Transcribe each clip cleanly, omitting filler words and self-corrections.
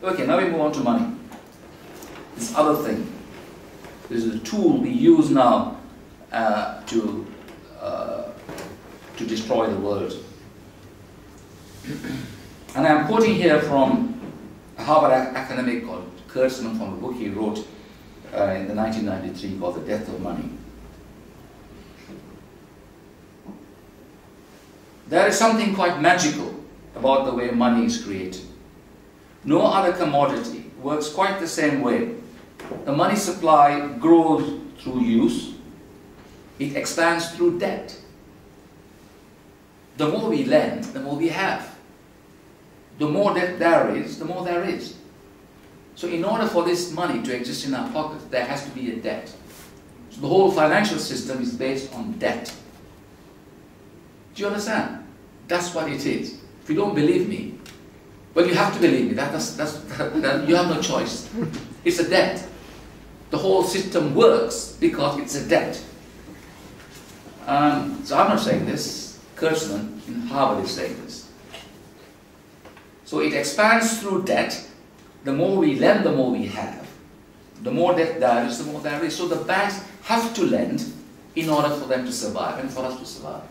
Okay, now we move on to money. This other thing. This is a tool we use now to destroy the world. And I'm quoting here from a Harvard academic called Kurtzman from a book he wrote in the 1993 called The Death of Money. There is something quite magical about the way money is created. No other commodity works quite the same way. The money supply grows through use. It expands through debt. The more we lend, the more we have. The more debt there is, the more there is. So in order for this money to exist in our pockets, there has to be a debt. So the whole financial system is based on debt. Do you understand? That's what it is. If you don't believe me, well, you have to believe me. You have no choice. It's a debt. The whole system works because it's a debt. So I'm not saying this. Kurtzman in Harvard is saying this. So it expands through debt. The more we lend, the more we have. The more debt there is, the more there is. So the banks have to lend in order for them to survive and for us to survive.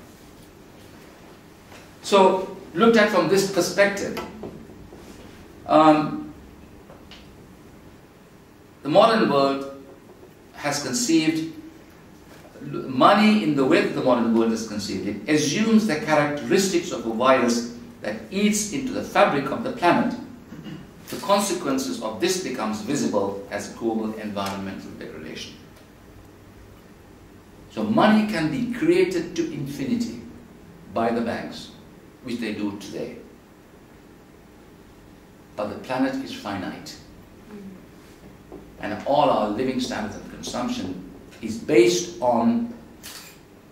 So, looked at from this perspective, the modern world has conceived money in the way that the modern world has conceived it, assumes the characteristics of a virus that eats into the fabric of the planet. The consequences of this becomes visible as global environmental degradation. So money can be created to infinity by the banks, which they do today. But the planet is finite. And all our living standards and consumption is based on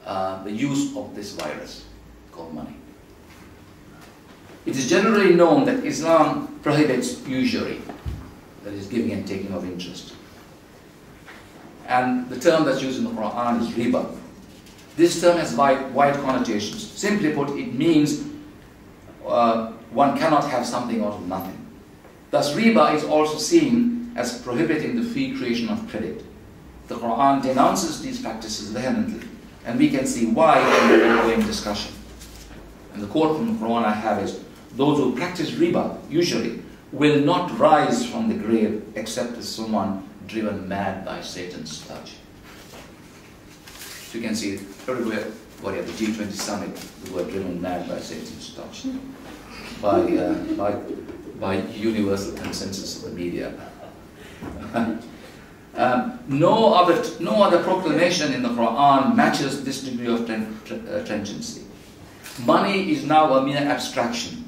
the use of this virus called money. It is generally known that Islam prohibits usury, that is giving and taking of interest. And the term that's used in the Quran is riba. This term has wide connotations. Simply put, it means one cannot have something out of nothing. Thus, riba is also seen as prohibiting the free creation of credit. The Quran denounces these practices vehemently, and we can see why in the ongoing discussion. And the quote from the Quran I have is, "Those who practice riba, usually, will not rise from the grave except as someone driven mad by Satan's touch." So you can see it everywhere, at the G20 summit, the word driven mad by Satan's touch, by universal consensus of the media. No other proclamation in the Quran matches this degree of stringency. Money is now a mere abstraction.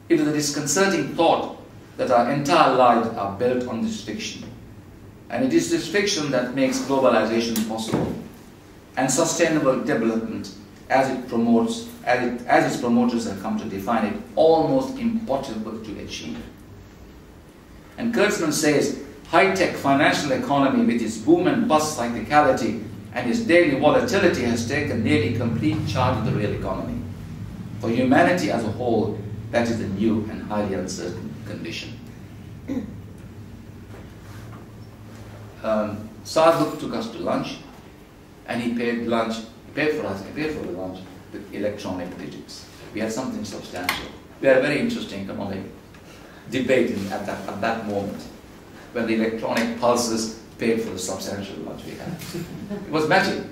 It is a disconcerting thought that our entire lives are built on this fiction. And it is this fiction that makes globalization possible and sustainable development as its promoters have come to define it, almost impossible to achieve. And Kurtzman says, high-tech financial economy with its boom and bust cyclicality and its daily volatility has taken nearly complete charge of the real economy. For humanity as a whole, that is a new and highly uncertain condition. Fazlun took us to lunch, and he paid for the lunch with electronic digits. We had something substantial. We had a very interesting economic debate at that moment, when the electronic pulses paid for the substantial lunch we had. It was magic.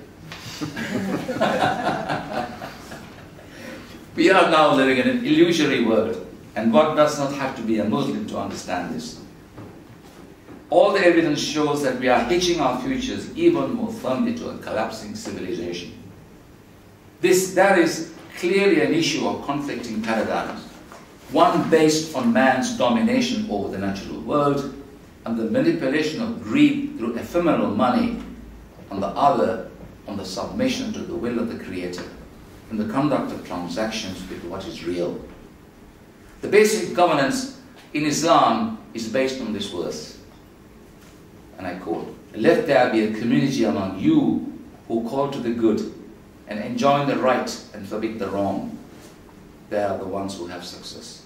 We are now living in an illusory world, and one does not have to be a Muslim to understand this. All the evidence shows that we are hitching our futures even more firmly to a collapsing civilization. There is clearly an issue of conflicting paradigms, one based on man's domination over the natural world and the manipulation of greed through ephemeral money, and the other on the submission to the will of the Creator and the conduct of transactions with what is real. The basic governance in Islam is based on this verse, and I quote, "Let there be a community among you who call to the good and enjoin the right and forbid the wrong. They are the ones who have success."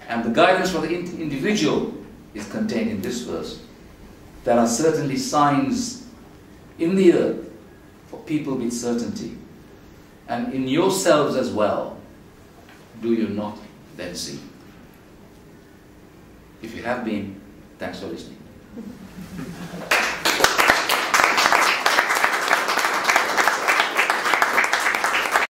And the guidance for the individual is contained in this verse. There are certainly signs in the earth for people with certainty, and in yourselves as well. Do you not then see? If you have been, thanks for listening.